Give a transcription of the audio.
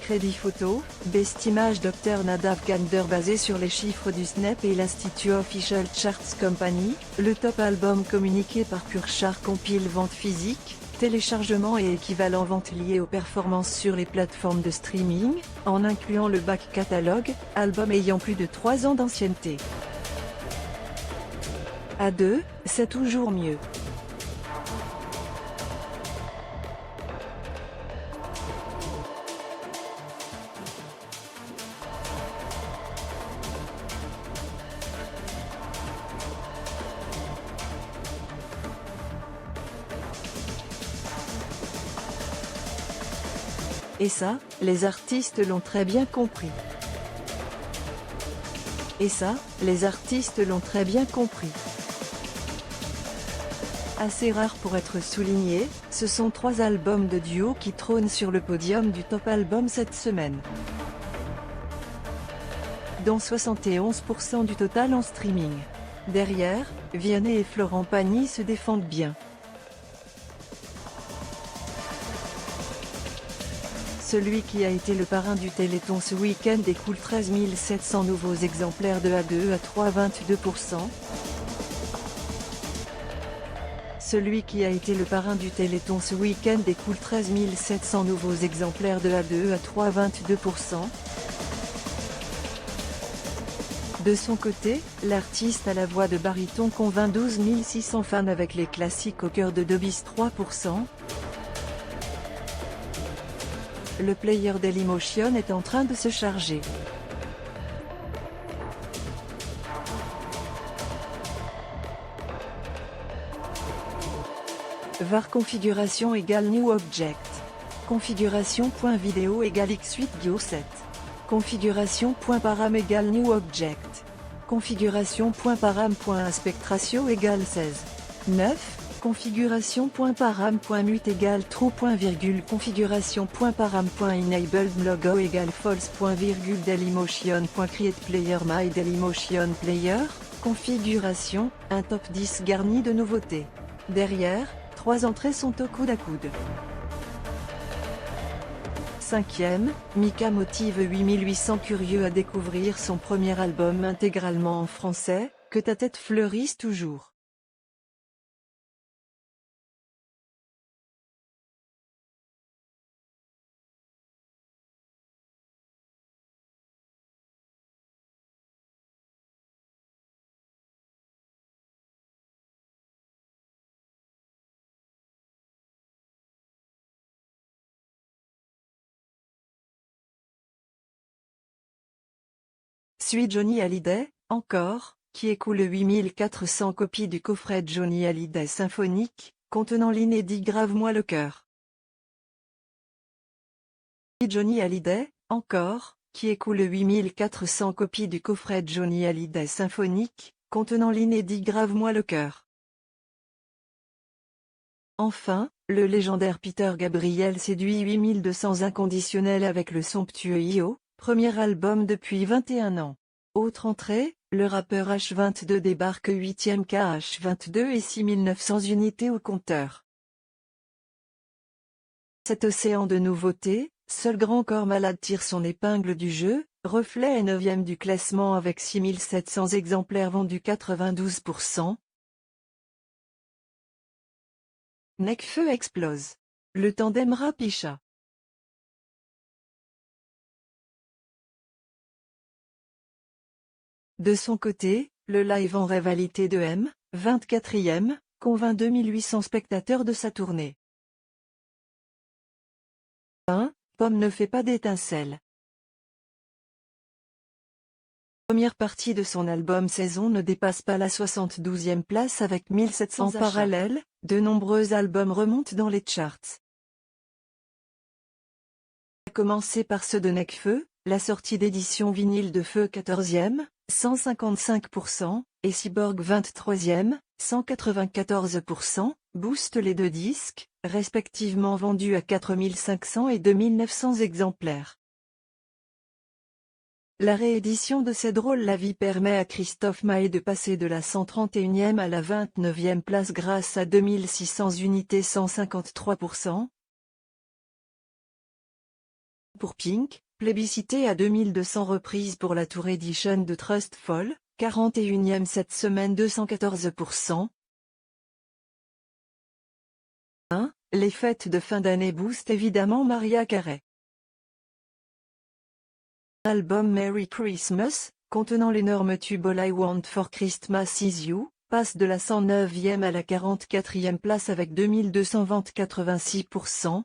Crédit Photo, Best Image Dr Nadav Gander. Basé sur les chiffres du Snap et l'Institut Official Charts Company, le top album communiqué par Purchart compile vente physique, téléchargement et équivalent vente liés aux performances sur les plateformes de streaming, en incluant le back catalogue, album ayant plus de 3 ans d'ancienneté. À 2, c'est toujours mieux. Et ça, les artistes l'ont très bien compris. Et ça, les artistes l'ont très bien compris. Assez rare pour être souligné, ce sont 3 albums de duo qui trônent sur le podium du top album cette semaine, dont 71% du total en streaming. Derrière, Vianney et Florent Pagny se défendent bien. Celui qui a été le parrain du Téléthon ce week-end écoule 13 700 nouveaux exemplaires de A2 à 3,22%. Celui qui a été le parrain du Téléthon ce week-end écoule 13 700 nouveaux exemplaires de A2 à 3,22%. De son côté, l'artiste à la voix de baryton convainc 12 600 fans avec les classiques au cœur de Dobis 3%. Le player Dailymotion est en train de se charger. var configuration égale new object. Configuration.video égale x8-7. Configuration.param égale new object. Configuration.param.aspect-ratio égale 16. 9. Configuration.param.mute égale true. Configuration.param.enabled logo égale false. Dailymotion.create player my Dailymotion player. Configuration, un top 10 garni de nouveautés. Derrière, 3 entrées sont au coude à coude. 5e, Mika motive 8800 curieux à découvrir son premier album intégralement en français, Que ta tête fleurisse toujours. Suit Johnny Hallyday, encore, qui écoule 8400 copies du coffret Johnny Hallyday symphonique, contenant l'inédit Grave-moi le cœur. Johnny Hallyday, encore, qui écoule 8400 copies du coffret Johnny Hallyday symphonique, contenant l'inédit Grave-moi le cœur. Enfin, le légendaire Peter Gabriel séduit 8200 inconditionnels avec le somptueux I.O., premier album depuis 21 ans. Autre entrée, le rappeur H22 débarque 8e KH22 et 6900 unités au compteur. Cet océan de nouveautés, seul Grand Corps Malade tire son épingle du jeu, Reflet est 9e du classement avec 6700 exemplaires vendus 92%. Nekfeu explose. Le tandem Rap-Isha. De son côté, le live en rivalité de M, 24e, convainc 2800 spectateurs de sa tournée. 1. Pomme ne fait pas d'étincelles. Première partie de son album Saison ne dépasse pas la 72e place avec 1700 achats. En parallèle, de nombreux albums remontent dans les charts. A commencer par ceux de Nekfeu, la sortie d'édition vinyle de Feu 14e, 155%, et Cyborg 23e, 194%, boostent les 2 disques, respectivement vendus à 4500 et 2900 exemplaires. La réédition de C'est drôle la vie permet à Christophe Maé de passer de la 131e à la 29e place grâce à 2600 unités 153%. Pour Pink, plébiscité à 2200 reprises pour la Tour Edition de Trustful, 41e cette semaine 214%. 1. Les fêtes de fin d'année boostent évidemment Mariah Carey. Album Merry Christmas, contenant l'énorme tube All I Want for Christmas Is You, passe de la 109e à la 44e place avec 2200 ventes 86%.